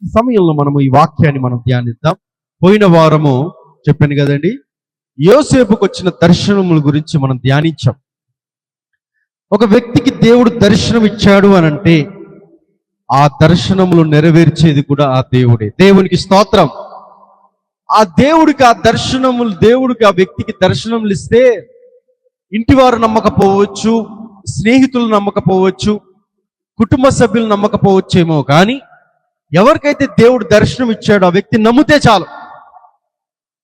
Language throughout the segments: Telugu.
ఈ సమయంలో మనము ఈ వాక్యాన్ని మనం ధ్యానిద్దాం. పోయిన వారము చెప్పాను కదండి, యోసేపుకు వచ్చిన దర్శనముల గురించి మనం ధ్యానించాం. ఒక వ్యక్తికి దేవుడు దర్శనం ఇచ్చాడు అని అంటే ఆ దర్శనములు నెరవేర్చేది కూడా ఆ దేవుడే. దేవునికి స్తోత్రం. ఆ దేవుడికి ఆ వ్యక్తికి దర్శనములు ఇస్తే ఇంటివారు నమ్మకపోవచ్చు, స్నేహితులు నమ్మకపోవచ్చు, కుటుంబ సభ్యులు నమ్మకపోవచ్చేమో, కానీ ఎవరికైతే దేవుడు దర్శనం ఇచ్చాడో ఆ వ్యక్తి నమ్మితే చాలు,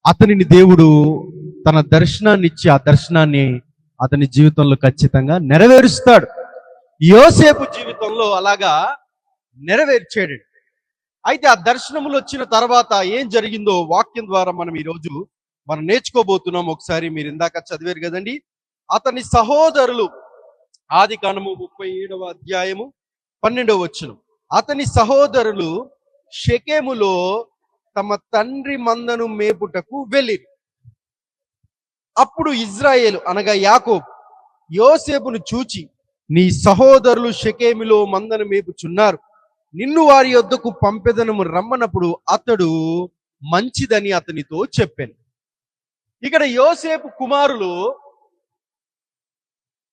అతనిని దేవుడు తన దర్శనాన్ని ఇచ్చి ఆ దర్శనాన్ని అతని జీవితంలో ఖచ్చితంగా నెరవేరుస్తాడు. యోసేపు జీవితంలో అలాగా నెరవేర్చాడు. అయితే ఆ దర్శనములు వచ్చిన తర్వాత ఏం జరిగిందో వాక్యం ద్వారా మనం నేర్చుకోబోతున్నాం. ఒకసారి మీరు ఇందాక చదివారు కదండి, అతని సహోదరులు, ఆదికాండము 37వ అధ్యాయము 12వ వచనం. అతని సహోదరులు షెకెములో తమ తండ్రి మందను మేపుటకు వెళ్ళిరి. అప్పుడు ఇజ్రాయేలు అనగా యాకోబు యోసేపును చూచి, నీ సహోదరులు షెకెములో మందను మేపుచున్నారు, నిన్ను వారి యొద్దకు పంపెదనము రమ్మనప్పుడు అతడు మంచిదని అతనితో చెప్పాను. ఇక్కడ యోసేపు కుమారులు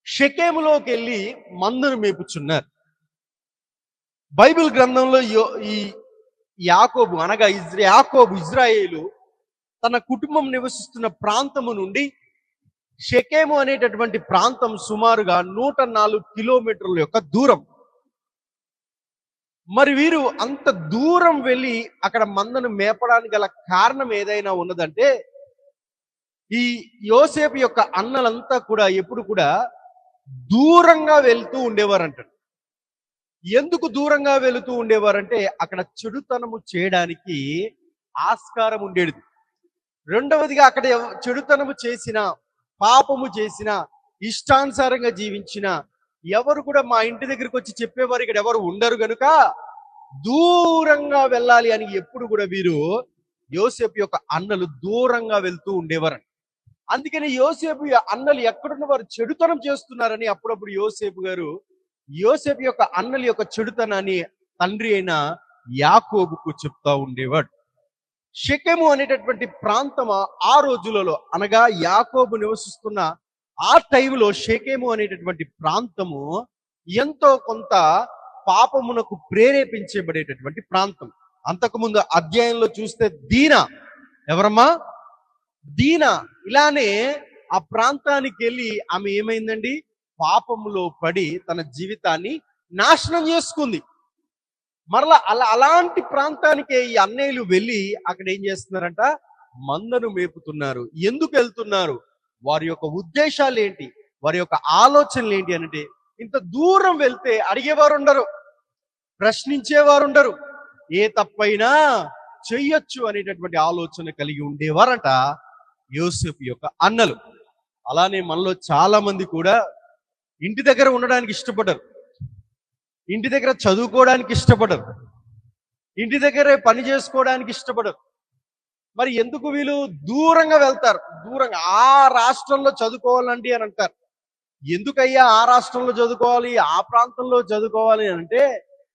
షెకెములోకి వెళ్ళి మందను మేపుచున్నారు. బైబిల్ గ్రంథంలో ఈ యాకోబు అనగా ఇజ్రాయేలు తన కుటుంబం నివసిస్తున్న ప్రాంతము నుండి షెకెము అనేటటువంటి ప్రాంతం సుమారుగా 104 కిలోమీటర్ల యొక్క దూరం. మరి వీరు అంత దూరం వెళ్ళి అక్కడ మందను మేపడానికి గల కారణం ఏదైనా ఉన్నదంటే, ఈ యోసేపు యొక్క అన్నలంతా కూడా ఎప్పుడు కూడా దూరంగా వెళ్తూ ఉండేవారంట. ఎందుకు దూరంగా వెళుతూ ఉండేవారంటే అక్కడ చెడుతనము చేయడానికి ఆస్కారం ఉండేది. రెండవదిగా అక్కడ చెడుతనము చేసిన, పాపము చేసిన, ఇష్టానుసారంగా జీవించిన ఎవరు కూడా మా ఇంటి దగ్గరికి వచ్చి చెప్పేవారు ఇక్కడ ఎవరు ఉండరు గనుక దూరంగా వెళ్ళాలి అని ఎప్పుడు కూడా వీరు యోసేపు యొక్క అన్నలు దూరంగా వెళ్తూ ఉండేవారు. అందుకని యోసేపు అన్నలు ఎక్కడున్న వారు చెడుతనం చేస్తున్నారని అప్పుడప్పుడు యోసేపు యొక్క అన్నల యొక్క చెడుతనాన్ని తండ్రి అయిన యాకోబుకు చెప్తా ఉండేవాడు. షెకెము అనేటటువంటి ప్రాంతం ఆ రోజులలో అనగా యాకోబు నివసిస్తున్న ఆ టైంలో షెకెము అనేటటువంటి ప్రాంతము ఎంతో కొంత పాపమునకు ప్రేరేపించబడేటటువంటి ప్రాంతం. అంతకుముందు అధ్యాయంలో చూస్తే ఎవరమ్మా దీనా ఇలానే ఆ ప్రాంతానికి వెళ్ళి ఆమె ఏమైందండి, పాపములో పడి తన జీవితాన్ని నాశనం చేసుకుంది. మరలా అలాంటి ప్రాంతానికి ఈ అన్నయ్యలు వెళ్ళి అక్కడ ఏం చేస్తున్నారంట, మందను మేపుతున్నారు. ఎందుకు వెళ్తున్నారు, వారి యొక్క ఉద్దేశాలు ఏంటి, వారి యొక్క ఆలోచనలు ఏంటి అంటే, ఇంత దూరం వెళ్తే అడిగేవారు ఉండరు, ప్రశ్నించేవారు ఉండరు, ఏ తప్పైనా చెయ్యొచ్చు అనేటటువంటి ఆలోచన కలిగి ఉండేవారట యోసేపు యొక్క అన్నలు. అలానే మనలో చాలా మంది కూడా ఇంటి దగ్గర ఉండడానికి ఇష్టపడరు, ఇంటి దగ్గర చదువుకోవడానికి ఇష్టపడరు, ఇంటి దగ్గరే పని చేసుకోవడానికి ఇష్టపడరు. మరి ఎందుకు వీళ్ళు దూరంగా వెళ్తారు, దూరంగా ఆ రాష్ట్రంలో చదువుకోవాలండి అని అంటారు. ఎందుకయ్యా ఆ రాష్ట్రంలో చదువుకోవాలి, ఆ ప్రాంతంలో చదువుకోవాలి అని అంటే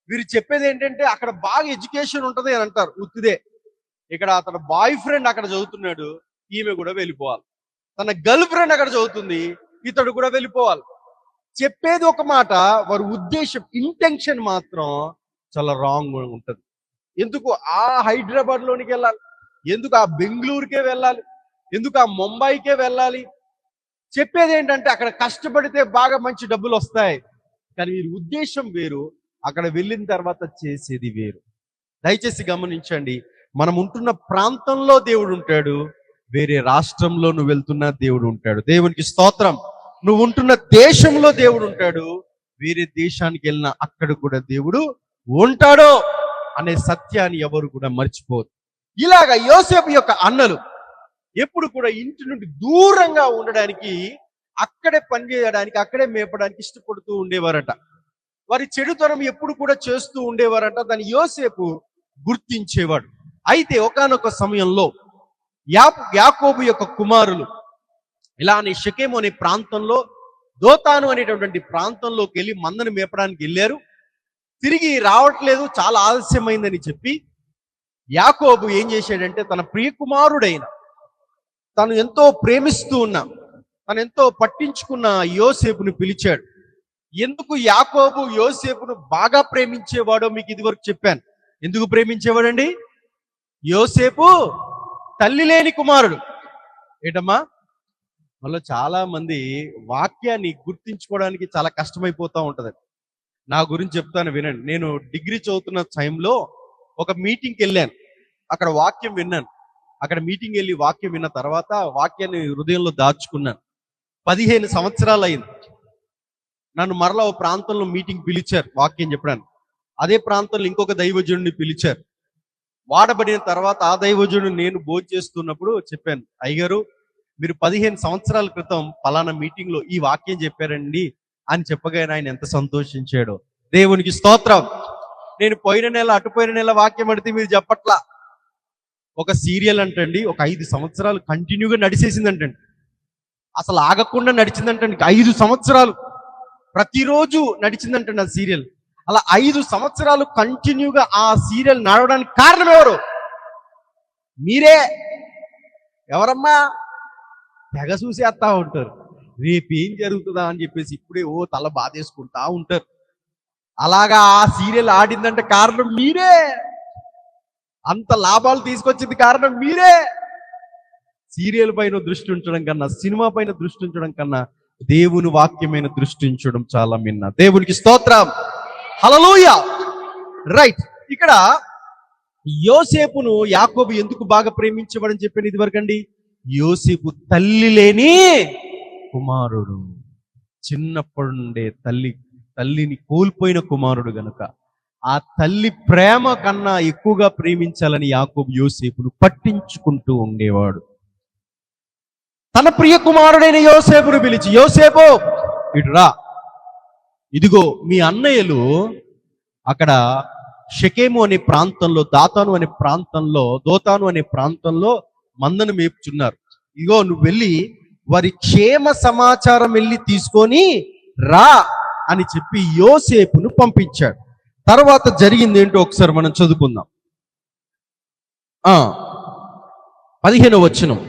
వీరు చెప్పేది ఏంటంటే అక్కడ బాగా ఎడ్యుకేషన్ ఉంటుంది అని అంటారు. ఉత్తిదే ఇక్కడ అతను బాయ్ ఫ్రెండ్ అక్కడ చదువుతున్నాడు, ఈమె కూడా వెళ్ళిపోవాలి, తన గర్ల్ ఫ్రెండ్ అక్కడ చదువుతుంది, ఇతడు కూడా వెళ్ళిపోవాలి. చెప్పేది ఒక మాట, వారి ఉద్దేశం, ఇంటెన్షన్ మాత్రం చాలా రాంగ్ ఉంటుంది. ఎందుకు ఆ హైదరాబాద్ లోనికి వెళ్ళాలి, ఎందుకు ఆ బెంగళూరుకే వెళ్ళాలి, ఎందుకు ఆ ముంబైకే వెళ్ళాలి? చెప్పేది ఏంటంటే అక్కడ కష్టపడితే బాగా మంచి డబ్బులు వస్తాయి, కానీ వీరి ఉద్దేశం వేరు, అక్కడ వెళ్ళిన తర్వాత చేసేది వేరు. దయచేసి గమనించండి, మనం ఉంటున్న ప్రాంతంలో దేవుడు ఉంటాడు, వేరే రాష్ట్రంలో నువ్వు వెళ్తున్న దేవుడు ఉంటాడు. దేవునికి స్తోత్రం. నువ్వు ఉంటున్న దేశంలో దేవుడు ఉంటాడు, వేరే దేశానికి వెళ్ళినా అక్కడ కూడా దేవుడు ఉంటాడు అనే సత్యాన్ని ఎవరు కూడా మర్చిపోరు. ఇలాగా యోసేపు యొక్క అన్నలు ఎప్పుడు కూడా ఇంటి నుండి దూరంగా ఉండడానికి, అక్కడే పనిచేయడానికి, అక్కడే మేపడానికి ఇష్టపడుతూ ఉండేవారట. వారి చెడుతనం ఎప్పుడు కూడా చేస్తూ ఉండేవారట. దాన్ని యోసేపు గుర్తించేవాడు. అయితే ఒకానొక సమయంలో యాకోబు యొక్క కుమారులు ఇలానే షెకెము అనే ప్రాంతంలో, దోతాను అనేటటువంటి ప్రాంతంలోకి వెళ్ళి మందను మేపడానికి వెళ్ళారు. తిరిగి రావట్లేదు, చాలా ఆలస్యమైందని చెప్పి యాకోబు ఏం చేశాడంటే తన ప్రియకుమారుడైన, తను ఎంతో ప్రేమిస్తూ ఉన్న, తను ఎంతో పట్టించుకున్న యోసేపును పిలిచాడు. ఎందుకు యాకోబు యోసేపును బాగా ప్రేమించేవాడో మీకు ఇదివరకు చెప్పాను. ఎందుకు ప్రేమించేవాడండి? యోసేపు తల్లి లేని కుమారుడు. ఏంటమ్మా? మనలో చాలా మంది వాక్యాన్ని గుర్తించుకోవడానికి చాలా కష్టమైపోతూ ఉంటది. నా గురించి చెప్తాను వినండి. నేను డిగ్రీ చదువుతున్న టైంలో ఒక మీటింగ్కి వెళ్ళాను. అక్కడ వాక్యం విన్నాను. అక్కడ మీటింగ్ వెళ్ళి వాక్యం విన్న తర్వాత వాక్యాన్ని హృదయంలో దాచుకున్నాను. 15 సంవత్సరాలు అయింది. నన్ను మరలా ఒక ప్రాంతంలో మీటింగ్ పిలిచారు వాక్యం చెప్పడానికి. అదే ప్రాంతంలో ఇంకొక దైవజనుడిని పిలిచారు. వాడబడిన తర్వాత ఆ దైవజనుడు నేను భోజనం చేస్తున్నప్పుడు చెప్పాను, అయ్యగారు మీరు 15 సంవత్సరాల క్రితం పలానా మీటింగ్ లో ఈ వాక్యం చెప్పారండి అని చెప్పగానే ఆయన ఎంత సంతోషించాడో. దేవునికి స్తోత్రం. నేను పోయిన నెల అటుపోయిన నెల వాక్యం అడితే మీరు చెప్పట్లా. ఒక సీరియల్ అంటండి ఒక 5 సంవత్సరాలు కంటిన్యూగా నడిచేసిందంటండి. అసలు ఆగకుండా నడిచిందంటండి. 5 సంవత్సరాలు ప్రతిరోజు నడిచిందంటండి ఆ సీరియల్. అలా 5 సంవత్సరాలు కంటిన్యూగా ఆ సీరియల్ నడవడానికి కారణం ఎవరు? మీరే. ఎవరమ్మా? తెగ చూసేస్తా ఉంటారు. రేపు ఏం జరుగుతుందా అని చెప్పేసి ఇప్పుడే తల బాధేసుకుంటా ఉంటారు. అలాగా ఆ సీరియల్ ఆడిందంటే కారణం మీరే. అంత లాభాలు తీసుకొచ్చింది కారణం మీరే. సీరియల్ పైన దృష్టి ఉంచడం కన్నా, సినిమా పైన దృష్టి ఉంచడం కన్నా దేవుని వాక్యమైన దృష్టి ఉంచడం చాలా మిన్న. దేవునికి స్తోత్రం. హల్లెలూయా. రైట్. ఇక్కడ యోసేపును యాకోబు ఎందుకు బాగా ప్రేమించబడని చెప్పాను ఇదివరకండి? యోసేపు తల్లి లేని కుమారుడు. చిన్నప్పటి నుండే తల్లిని కోల్పోయిన కుమారుడు గనుక ఆ తల్లి ప్రేమ కన్నా ఎక్కువగా ప్రేమించాలని యాకోబు యోసేపును పట్టించుకుంటూ ఉండేవాడు. తన ప్రియ కుమారుడైన యోసేపును పిలిచి, యోసేపు ఇటు రా, ఇదిగో మీ అన్నయ్యలు అక్కడ షెకెము అనే ప్రాంతంలో, దోతాను అనే ప్రాంతంలో మందను మేపుచున్నారు. ఇగో నువ్వు వెళ్ళి వారి క్షేమ సమాచారం వెళ్ళి తీసుకొని రా అని చెప్పి యోసేపును పంపించాడు. తర్వాత జరిగింది ఏంటో ఒకసారి మనం చదువుకుందాం. 15వ వచనం.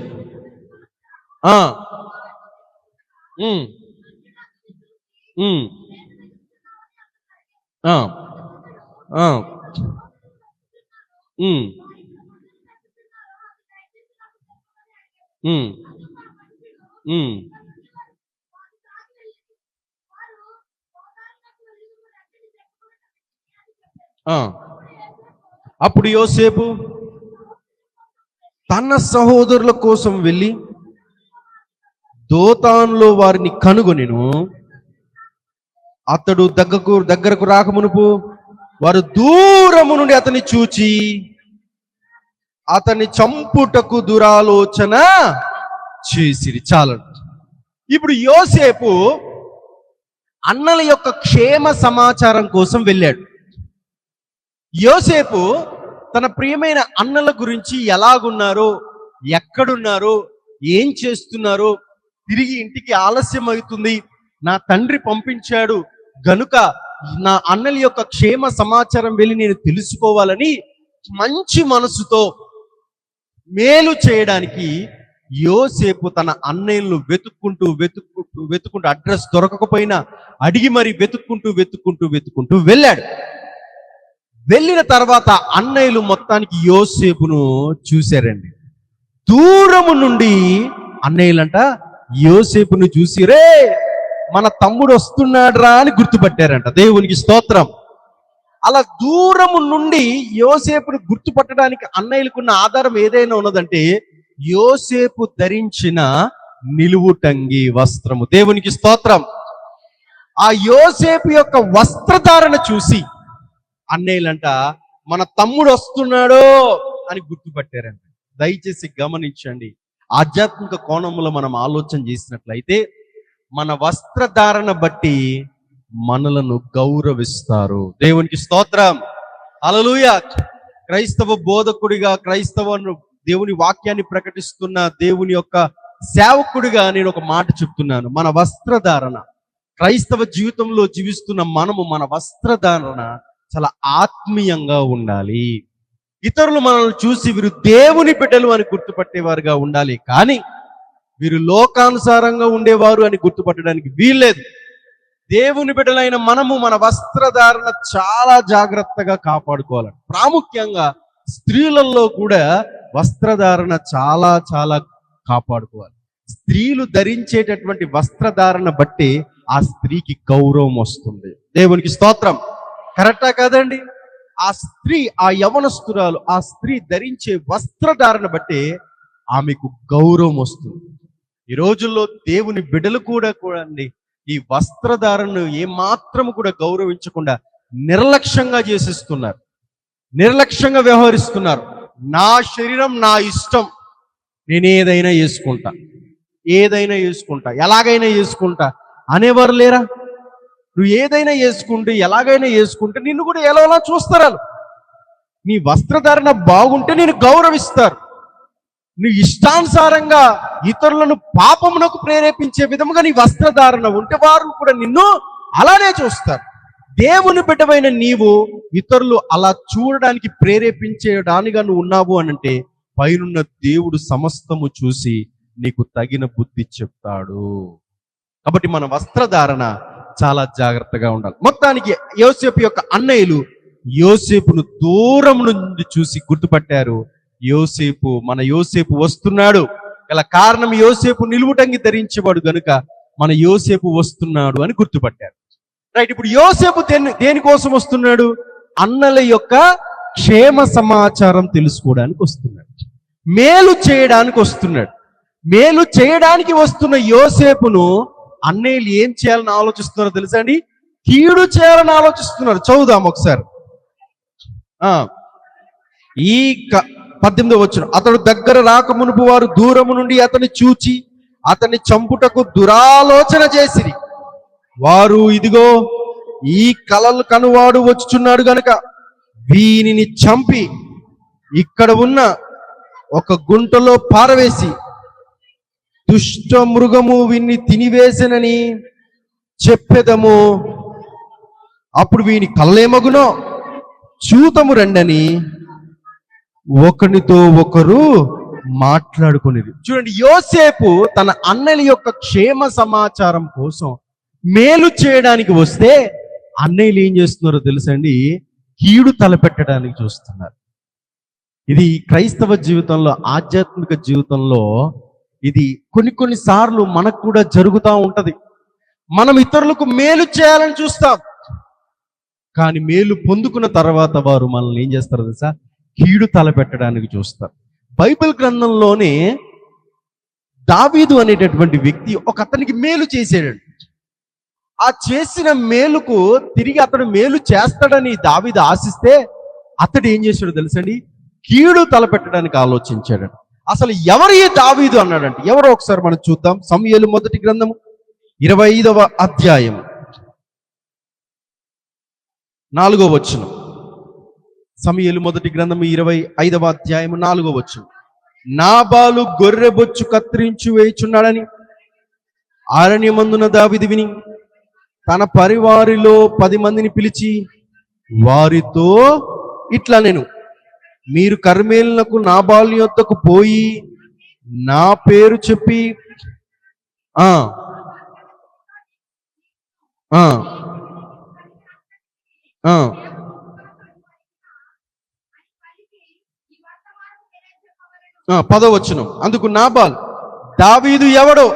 అప్పుడు యోసేపు తన సహోదరుల కోసం వెళ్ళి దోతానులో వారిని కనుగొనెను. అతడు దగ్గరకు రాకమునుపు వారు దూరము నుండి అతన్ని చూచి అతన్ని చంపుటకు దురాలోచన చేసిరి. చాలండి. ఇప్పుడు యోసేపు అన్నల యొక్క క్షేమ సమాచారం కోసం వెళ్ళాడు. యోసేపు తన ప్రియమైన అన్నల గురించి ఎలాగున్నారో, ఎక్కడున్నారో, ఏం చేస్తున్నారో, తిరిగి ఇంటికి ఆలస్యం అవుతుంది, నా తండ్రి పంపించాడు గనుక నా అన్నల యొక్క క్షేమ సమాచారం వెళ్ళి నేను తెలుసుకోవాలని మంచి మనసుతో మేలు చేయడానికి యోసేపు తన అన్నయ్యలను వెతుక్కుంటూ అడ్రస్ దొరకకపోయినా అడిగి మరి వెతుక్కుంటూ వెళ్ళాడు. వెళ్ళిన తర్వాత అన్నయ్యలు మొత్తానికి యోసేపును చూశారండి. దూరము నుండి అన్నయ్యలంట యోసేపును చూసి, రే మన తమ్ముడు వస్తున్నాడురా అని గుర్తుపట్టారంట. దేవునికి స్తోత్రం. అలా దూరము నుండి యోసేపును గుర్తుపట్టడానికి అన్నయ్యలకున్న ఆధారం ఏదైనా ఉన్నదంటే యోసేపు ధరించిన నిలువుటంగి వస్త్రము. దేవునికి స్తోత్రం. ఆ యోసేపు యొక్క వస్త్రధారణ చూసి అన్నయ్యలంట మన తమ్ముడు వస్తున్నాడో అని గుర్తుపట్టారంట. దయచేసి గమనించండి. ఆధ్యాత్మిక కోణంలో మనం ఆలోచన చేసినట్లయితే మన వస్త్రధారణ బట్టి మనలను గౌరవిస్తారు. దేవునికి స్తోత్రం. హల్లెలూయా. క్రైస్తవ బోధకుడిగా, దేవుని వాక్యాన్ని ప్రకటిస్తున్న దేవుని యొక్క సేవకుడిగా నేను ఒక మాట చెప్తున్నాను. మన వస్త్రధారణ, క్రైస్తవ జీవితంలో జీవిస్తున్న మనము మన వస్త్రధారణ చాలా ఆత్మీయంగా ఉండాలి. ఇతరులు మనల్ని చూసి వీరు దేవుని బిడ్డలు అని గుర్తుపట్టేవారుగా ఉండాలి, కానీ వీరు లోకానుసారంగా ఉండేవారు అని గుర్తుపట్టడానికి వీల్లేదు. దేవుని బిడ్డలైన మనము మన వస్త్రధారణ చాలా జాగ్రత్తగా కాపాడుకోవాలి. ప్రాముఖ్యంగా స్త్రీలలో కూడా వస్త్రధారణ చాలా చాలా కాపాడుకోవాలి. స్త్రీలు ధరించేటటువంటి వస్త్రధారణ బట్టి ఆ స్త్రీకి గౌరవం వస్తుంది. దేవునికి స్తోత్రం. కరెక్టా కాదండి? ఆ స్త్రీ, ఆ యవనస్తురాలు, ఆ స్త్రీ ధరించే వస్త్రధారణ బట్టి ఆమెకు గౌరవం వస్తుంది. ఈ రోజుల్లో దేవుని బిడ్డలు కూడా అండి ఈ వస్త్రధారణను ఏమాత్రము కూడా గౌరవించకుండా నిర్లక్ష్యంగా చేసేస్తున్నారు, నిర్లక్ష్యంగా వ్యవహరిస్తున్నారు. నా శరీరం నా ఇష్టం, నేను ఏదైనా వేసుకుంటా, ఏదైనా వేసుకుంటా, ఎలాగైనా వేసుకుంటా అనేవారు లేరా? నువ్వు ఏదైనా వేసుకుంటే, ఎలాగైనా వేసుకుంటే నిన్ను కూడా ఎలా చూస్తారు. నీ వస్త్రధారణ బాగుంటే నేను గౌరవిస్తారు. నువ్వు ఇష్టానుసారంగా ఇతరులను పాపమునకు ప్రేరేపించే విధముగా నీ వస్త్రధారణ ఉంటే వారు కూడా నిన్ను అలానే చూస్తారు. దేవుని బిడ్డవైన నీవు ఇతరులు అలా చూడడానికి ప్రేరేపించేదానిగా నువ్వు ఉన్నావు అనంటే పైనున్న దేవుడు సమస్తము చూసి నీకు తగిన బుద్ధి చెప్తాడు. కాబట్టి మన వస్త్రధారణ చాలా జాగ్రత్తగా ఉండాలి. మొత్తానికి యోసేపు యొక్క అన్నయ్యలు యోసేపును దూరం నుండి చూసి గుర్తుపట్టారు. మన యోసేపు వస్తున్నాడు. గల కారణం యోసేపు నిలువుటంగి ధరించేవాడు గనుక మన యోసేపు వస్తున్నాడు అని గుర్తుపట్టారు. రైట్, ఇప్పుడు యోసేపు దేనికోసం వస్తున్నాడు? అన్నల యొక్క క్షేమ సమాచారం తెలుసుకోవడానికి వస్తున్నాడు, మేలు చేయడానికి వస్తున్నాడు. మేలు చేయడానికి వస్తున్న యోసేపును అన్నయ్యలు ఏం చేయాలని ఆలోచిస్తున్నారో తెలుసా అండి? కీడు చేయాలని ఆలోచిస్తున్నారు. చదువుదాం ఒకసారి. ఈ 18వ వచనం, అతడు దగ్గర రాక మునుపు వారు దూరము నుండి అతన్ని చూచి అతన్ని చంపుటకు దురాలోచన చేసిరి. వారు, ఇదిగో ఈ కలలు కనువాడు వచ్చుచున్నాడు గనుక వీనిని చంపి ఇక్కడ ఉన్న ఒక గుంటలో పారవేసి దుష్ట మృగము వీన్ని తినివేసనని చెప్పెదము. అప్పుడు వీని కళ్ళేమగునో చూతము రండని ఒకరితో ఒకరు మాట్లాడుకునేది. చూడండి, యోసేపు తన అన్నల యొక్క క్షేమ సమాచారం కోసం మేలు చేయడానికి వస్తే అన్నయ్యలు ఏం చేస్తున్నారో తెలుసండి? కీడు తలపెట్టడానికి చూస్తున్నారు. ఇది క్రైస్తవ జీవితంలో, ఆధ్యాత్మిక జీవితంలో ఇది కొన్ని సార్లు మనకు కూడా జరుగుతూ ఉంటది. మనం ఇతరులకు మేలు చేయాలని చూస్తాం, కానీ మేలు పొందుకున్న తర్వాత వారు మనల్ని ఏం చేస్తారు తెలుసా? కీడు తలపెట్టడానికి చూస్తారు. బైబిల్ గ్రంథంలోనే దావీదు అనేటటువంటి వ్యక్తి ఒక అతనికి మేలు చేసాడు. ఆ చేసిన మేలుకు తిరిగి అతడు మేలు చేస్తాడని దావీదు ఆశిస్తే అతడు ఏం చేశాడు తెలుసండి? కీడు తలపెట్టడానికి ఆలోచించాడు. అసలు ఎవరు ఈ దావీదు అన్నాడంటే ఎవరో ఒకసారి మనం చూద్దాం. సమూయేలు మొదటి గ్రంథము 25వ అధ్యాయం 4వ వచనం. సమూయేలు మొదటి గ్రంథము 25వ అధ్యాయం 4వ వచనం. నాబాలు గొర్రె బొచ్చు కత్తిరించి వేయుచున్నాడని అరణ్యమందున దావీదు విని తన పరివారిలో 10 మందిని పిలిచి వారితో ఇట్లా, నేను మీరు కర్మేలునకు నాబాలు యొద్దకు పోయి నా పేరు చెప్పి పదవచనం. అందుకు నాబాల్, దావీదు ఎవడు?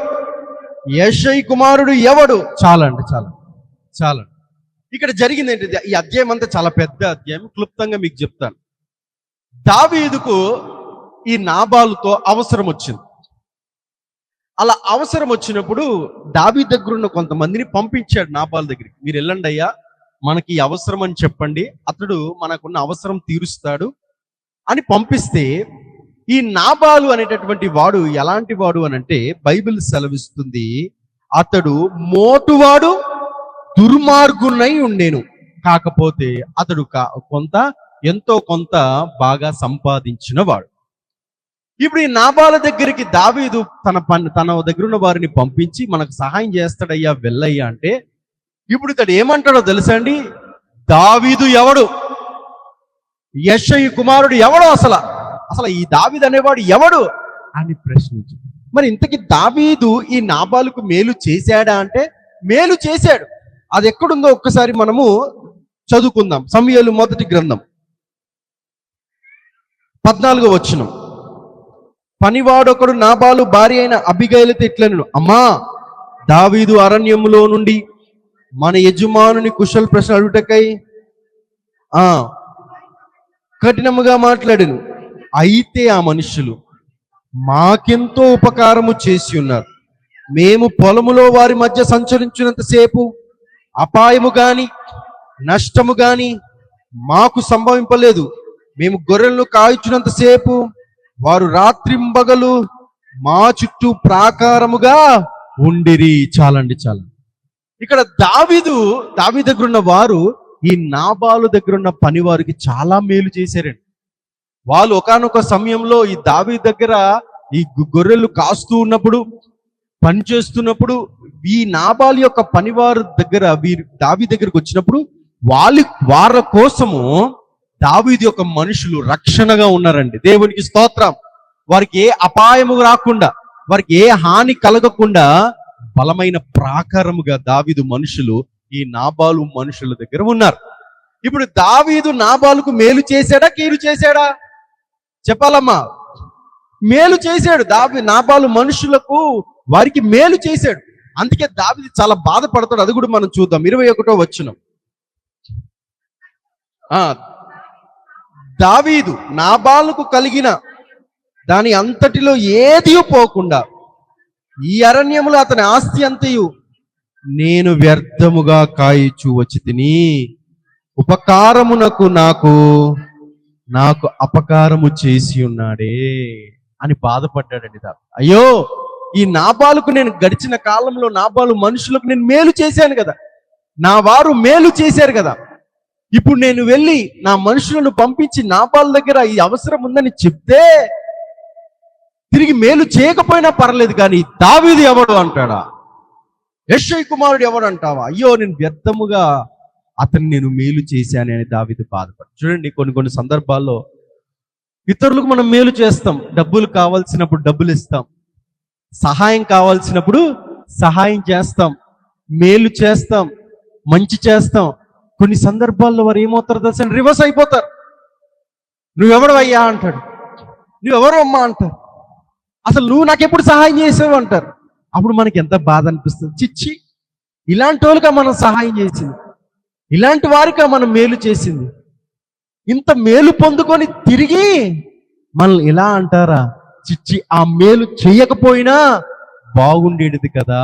యెషై కుమారుడు ఎవడు? చాలండి. ఇక్కడ జరిగింది ఏంటి? ఈ అధ్యాయం అంతా చాలా పెద్ద అధ్యాయం, క్లుప్తంగా మీకు చెప్తాను. దావీదుకు ఈ నాబాలుతో అవసరం వచ్చింది. అలా అవసరం వచ్చినప్పుడు దావీదు దగ్గర ఉన్న కొంతమందిని పంపించాడు నాబాలు దగ్గరికి. మీరు వెళ్ళండి అయ్యా, మనకి అవసరం అని చెప్పండి, అతడు మనకున్న అవసరం తీరుస్తాడు అని పంపిస్తే, ఈ నాబాలు అనేటటువంటి వాడు ఎలాంటి వాడు అనంటే బైబిల్ సెలవిస్తుంది, అతడు మోటువాడు దుర్మార్గునై ఉండేను, కాకపోతే అతడు ఎంతో కొంత బాగా సంపాదించిన వాడు. ఇప్పుడు ఈ నాబాల దగ్గరికి దావీదు తన దగ్గర ఉన్న వారిని పంపించి మనకు సహాయం చేస్తాడయ్యా, వెళ్ళయ్యా అంటే, ఇప్పుడు ఇతడు ఏమంటాడో తెలుసా అండి? దావీదు ఎవడు? యెషయి కుమారుడు ఎవడు అసలు అసలు ఈ దావీదు అనేవాడు ఎవడు అని ప్రశ్నించు. మరి ఇంతకీ దావీదు ఈ నాబాలుకు మేలు చేశాడా అంటే మేలు చేశాడు. అది ఎక్కడుందో ఒక్కసారి మనము చదువుకుందాం. సమూయేలు మొదటి గ్రంథం 14వ వచనం. పనివాడొకడు నాబాలు భార్య అయిన అబిగైలుతో ఇట్లనెను, అమ్మా, దావీదు అరణ్యములో నుండి మన యజమానుని కుశల ప్రశ్న అడుగుటకై కఠినముగా మాట్లాడాను. అయితే ఆ మనుషులు మాకెంతో ఉపకారము చేసి ఉన్నారు. మేము పొలములో వారి మధ్య సంచరించినంతసేపు అపాయము గాని నష్టము గాని మాకు సంభవింపలేదు. మేము గొర్రెలను కాల్చినంతసేపు వారు రాత్రింబగలు మా చుట్టూ ప్రాకారముగా ఉండిరి. చాలండి, చాలు. ఇక్కడ దావీదు దగ్గర ఉన్న వారు ఈ నాబాలు దగ్గర ఉన్న పని వారికి చాలా మేలు చేశారండి. వాళ్ళు ఒకానొక సమయంలో ఈ దావీదు దగ్గర ఈ గొర్రెలు కాస్తూ ఉన్నప్పుడు, పని చేస్తున్నప్పుడు, ఈ నాబాలు యొక్క పనివారు దగ్గర దావీదు దగ్గరకు వచ్చినప్పుడు వాళ్ళ కోసము దావీదు యొక్క మనుషులు రక్షణగా ఉన్నారండి. దేవునికి స్తోత్రం. వారికి ఏ అపాయము రాకుండా, వారికి ఏ హాని కలగకుండా బలమైన ప్రాకారముగా దావీదు మనుషులు ఈ నాబాలు మనుషుల దగ్గర ఉన్నారు. ఇప్పుడు దావీదు నాబాలుకు మేలు చేశాడా, కీడు చేశాడా? చెప్పాలమ్మా. మేలు చేశాడు. నాబాలు మనుషులకు వారికి మేలు చేశాడు. అందుకే దావీదు చాలా బాధపడతాడు. అది కూడా మనం చూద్దాం. 21వ వచనం. దావీదు నాబాలుకు కలిగిన దాని అంతటిలో ఏది పోకుండా ఈ అరణ్యములో అతని ఆస్తి అంతయు నేను వ్యర్థముగా కాయిచు వచ్చి తిని ఉపకారమునకు నాకు అపకారము చేసి ఉన్నాడే అని బాధపడ్డాడండి. అయ్యో, ఈ నాబాలుకు నేను గడిచిన కాలంలో నాబాలు మనుషులకు నేను మేలు చేశాను కదా, నా వారు మేలు చేశారు కదా. ఇప్పుడు నేను వెళ్ళి నా మనుషులను పంపించి నాబాలు దగ్గర ఈ అవసరం ఉందని చెప్తే తిరిగి మేలు చేయకపోయినా పర్లేదు, కానీ దావీదు ఎవడు అంటాడా, యెషయి కుమారుడు ఎవడు అంటావా? అయ్యో, నేను వ్యర్థముగా అతన్ని నేను మేలు చేశానని దావీదు బాధపడు. చూడండి, కొన్ని సందర్భాల్లో ఇతరులకు మనం మేలు చేస్తాం. డబ్బులు కావాల్సినప్పుడు డబ్బులు ఇస్తాం, సహాయం కావాల్సినప్పుడు సహాయం చేస్తాం, మేలు చేస్తాం, మంచి చేస్తాం. కొన్ని సందర్భాల్లో వారు ఏమవుతారు తెలుసా? రివర్స్ అయిపోతారు. నువ్వెవడు అయ్యా అంటాడు, నువ్వెవరు అమ్మా అంటారు, అసలు నువ్వు నాకెప్పుడు సహాయం చేసావు అంటారు. అప్పుడు మనకి ఎంత బాధ అనిపిస్తుంది. చిచ్చి, ఇలాంటి వాళ్ళగా మనం సహాయం చేసింది, ఇలాంటి వారిగా మనం మేలు చేసింది, ఇంత మేలు పొందుకొని తిరిగి మనల్ని ఇలా అంటారా? చిచ్చి, ఆ మేలు చేయకపోయినా బాగుండేది కదా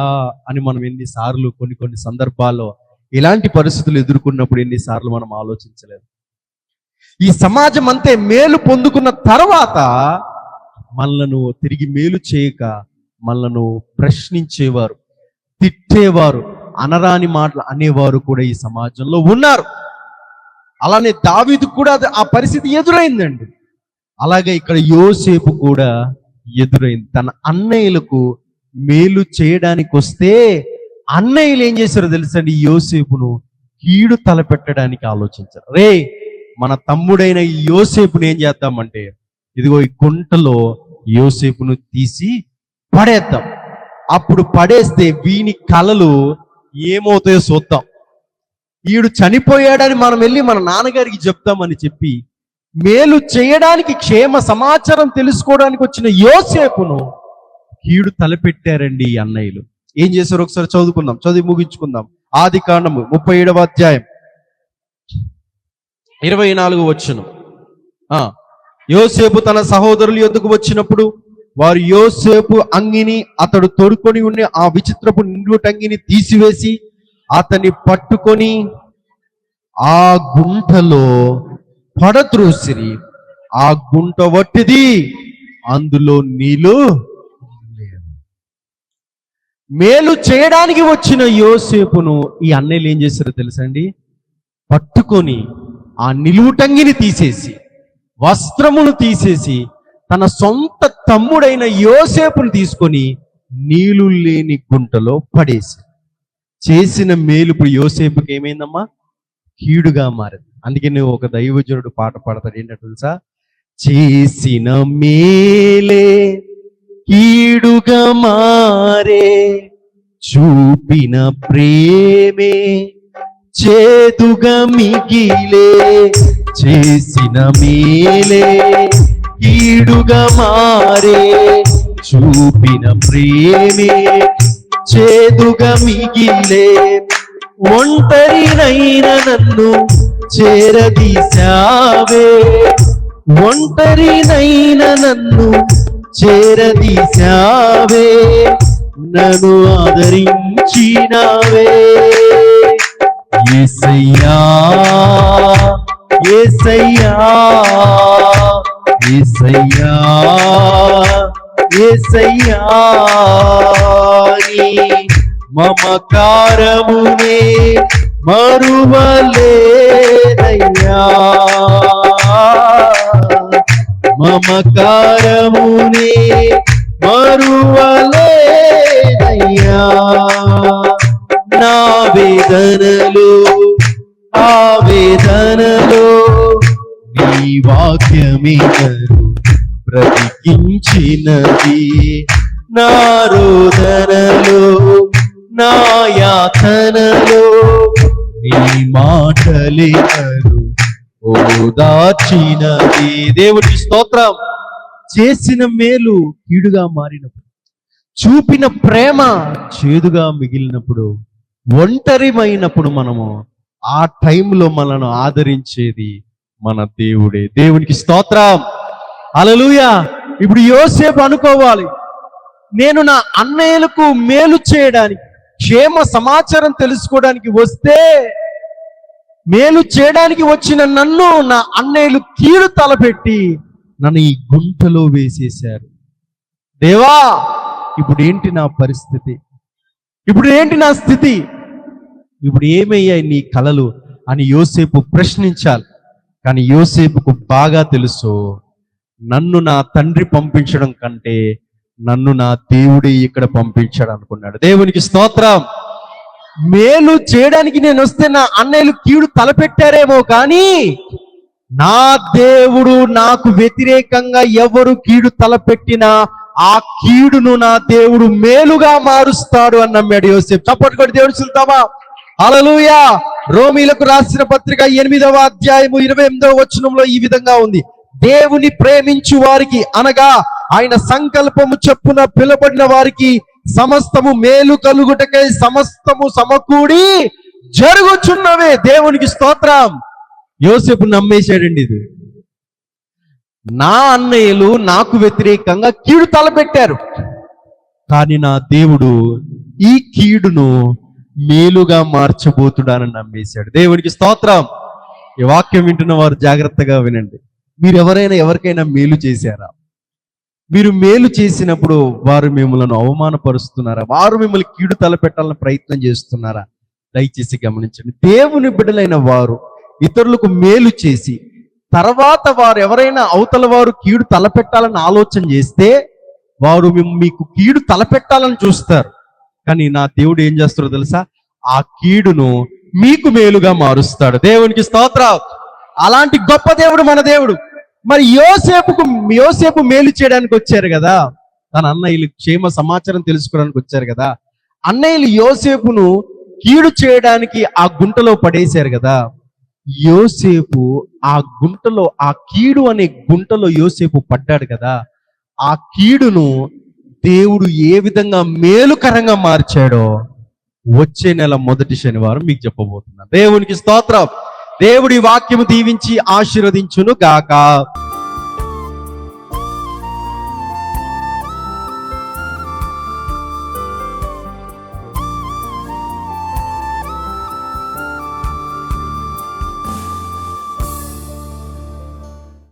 అని మనం ఎన్నిసార్లు కొన్ని సందర్భాల్లో ఇలాంటి పరిస్థితులు ఎదుర్కొన్నప్పుడు ఎన్నిసార్లు మనం ఆలోచించలేదు. ఈ సమాజం అంతే మేలు పొందుకున్న తర్వాత మనలను తిరిగి మేలు చేయక మనలను ప్రశ్నించేవారు, తిట్టేవారు, అనరాని మాటలు అనేవారు కూడా ఈ సమాజంలో ఉన్నారు. అలానే దావీదు కూడా ఆ పరిస్థితి ఎదురైందండి. అలాగే ఇక్కడ యోసేపు కూడా ఎదురైంది. తన అన్నయ్యలకు మేలు చేయడానికి వస్తే అన్నయ్యలు ఏం చేశారో తెలుసండి? యోసేపును కీడు తలపెట్టడానికి ఆలోచించారు. రే, మన తమ్ముడైన ఈ యోసేపును ఏం చేద్దామంటే, ఇదిగో ఈ గుంటలో యోసేపును తీసి పడేద్దాం. అప్పుడు పడేస్తే వీని కలలు ఏమవుతాయో చూద్దాం. వీడు చనిపోయాడని మనం వెళ్ళి మన నాన్నగారికి చెప్తామని చెప్పి మేలు చేయడానికి, క్షేమ సమాచారం తెలుసుకోవడానికి వచ్చిన యోసేపును కీడు తలపెట్టారండి ఈ అన్నయ్యలు. ఏం చేశారు ఒకసారి చదువుకుందాం, చదివి ముగించుకుందాం. ఆదికాండము 37వ అధ్యాయం 24వ వచనం. యోసేపు తన సహోదరుల యొద్దకు వచ్చినప్పుడు వారు యోసేపు అంగిని, అతడు తొడుకొని ఉండే ఆ విచిత్రపు నిలువుటంగిని తీసివేసి అతన్ని పట్టుకొని ఆ గుంటలో పడత్రోసిరి. ఆ గుంట వట్టిది, అందులో నీళ్లు. మేలు చేయడానికి వచ్చిన యోసేపును ఈ అన్నయ్యలు ఏం చేశారో తెలుసండి? పట్టుకొని ఆ నిలువుటంగిని తీసేసి, వస్త్రమును తీసేసి, తన సొంత తమ్ముడైన యోసేపును తీసుకొని నీళ్లు లేని గుంటలో పడేసి చేసిన మేలు ఇప్పుడు యోసేపుకి ఏమైందమ్మా? కీడుగా మారింది. అందుకే నువ్వు ఒక దైవజనుడు పాట పాడతాడు, ఏంటంటే తెలుసా? చేసిన మేలే కీడుగా మారే, చూపిన ప్రేమే చేదుగా మిగిలే. చేసిన మేలే కీడుగా మారే, చూపిన ప్రేమే చేదుగా మిగిలే. ఒంటరినైన నన్ను చేరదీశావే, ఒంటరినైన నన్ను చేరదీశావే, నన్ను ఆదరించినావే. యేసయ్యా యేసయ్యా యేసయ్యా యేసయ్యా, నీ మమకారమునే మరువలేదయ్యా, మమకారమునే మరువలేదయ్యా. నా వేదనలో ఆవేదనలో నీ వాక్యమే నన్ను బ్రతికించినది. నా రోదనలో నా యాతనలో నీ మాటలే నన్ను ఓదార్చినది. దేవుడి స్తోత్రం. చేసిన మేలు కీడుగా మారినప్పుడు, చూపిన ప్రేమ చేదుగా మిగిలినప్పుడు, ఒంటరిమైనప్పుడు మనము ఆ టైంలో మనను ఆదరించేది మన దేవుడే. దేవునికి స్తోత్రం. హల్లెలూయా. ఇప్పుడు యోసేపు అనుకోవాలి, నేను నా అన్నయ్యలకు మేలు చేయడానికి, క్షేమ సమాచారం తెలుసుకోవడానికి వస్తే, మేలు చేయడానికి వచ్చిన నన్ను నా అన్నయ్యలు కీడు తలపెట్టి నన్ను ఈ గుంటలో వేసేశారు. దేవా, ఇప్పుడు ఏంటి నా పరిస్థితి? ఇప్పుడు ఏంటి నా స్థితి? ఇప్పుడు ఏమయ్యాయి నీ కలలు అని యోసేపు ప్రశ్నించాలి. కానీ యోసేపుకు బాగా తెలుసు, నన్ను నా తండ్రి పంపించడం కంటే నన్ను నా దేవుడే ఇక్కడ పంపించాడు అనుకున్నాడు. దేవునికి స్తోత్రం. మేలు చేయడానికి నేను వస్తే నా అన్నయ్యలు కీడు తలపెట్టారేమో, కానీ నా దేవుడు నాకు వ్యతిరేకంగా ఎవరు కీడు తలపెట్టినా ఆ కీడును నా దేవుడు మేలుగా మారుస్తాడు అని నమ్మాడు యోసేపు. చప్పట్లు కొట్టి దేవుడు చూద్దామా? హల్లెలూయా. రోమీలకు రాసిన పత్రిక 8వ అధ్యాయము 28వ వచనంలో ఈ విధంగా ఉంది, దేవుని ప్రేమించు వారికి అనగా ఆయన సంకల్పము చొప్పున పిలువబడిన వారికి సమస్తము మేలు కలుగుటకై సమస్తము సమకూడి జరుగుచున్నవే. దేవునికి స్తోత్రం. యోసేపు నమ్మేశాడండి. ఇది నా అన్నయ్యలు నాకు వ్యతిరేకంగా కీడు తలపెట్టారు, కానీ నా దేవుడు ఈ కీడును మేలుగా మార్చబోతుడానని నమ్మేశాడు. దేవునికి స్తోత్రం. ఈ వాక్యం వింటున్న వారు జాగ్రత్తగా వినండి. మీరు ఎవరికైనా మేలు చేశారా? మీరు మేలు చేసినప్పుడు వారు మిమ్మల్ని అవమానపరుస్తున్నారా? వారు మిమ్మల్ని కీడు తలపెట్టాలని ప్రయత్నం చేస్తున్నారా? దయచేసి గమనించండి. దేవుని బిడ్డలైన వారు ఇతరులకు మేలు చేసి తర్వాత వారు ఎవరైనా అవతల వారు కీడు తలపెట్టాలని ఆలోచన చేస్తే వారు మీకు కీడు తలపెట్టాలని చూస్తారు. కానీ నా దేవుడు ఏం చేస్తాడో తెలుసా? ఆ కీడును మీకు మేలుగా మారుస్తాడు. దేవునికి స్తోత్రం. అలాంటి గొప్ప దేవుడు మన దేవుడు. మరి యోసేపు మేలు చేయడానికి వచ్చారు కదా, తన అన్నయ్యలు క్షేమ సమాచారం తెలుసుకోవడానికి వచ్చారు కదా. అన్నయ్యలు యోసేపును కీడు చేయడానికి ఆ గుంటలో పడేశారు కదా. యోసేపు ఆ గుంటలో, ఆ కీడు అనే గుంటలో యోసేపు పడ్డాడు కదా. ఆ కీడును దేవుడు ఏ విధంగా మేలుకరంగా మార్చాడో వచ్చే నెల మొదటి శనివారం మీకు చెప్పబోతున్నాను. దేవునికి స్తోత్రం. దేవుడి వాక్యము దీవించి ఆశీర్వదించును గాక.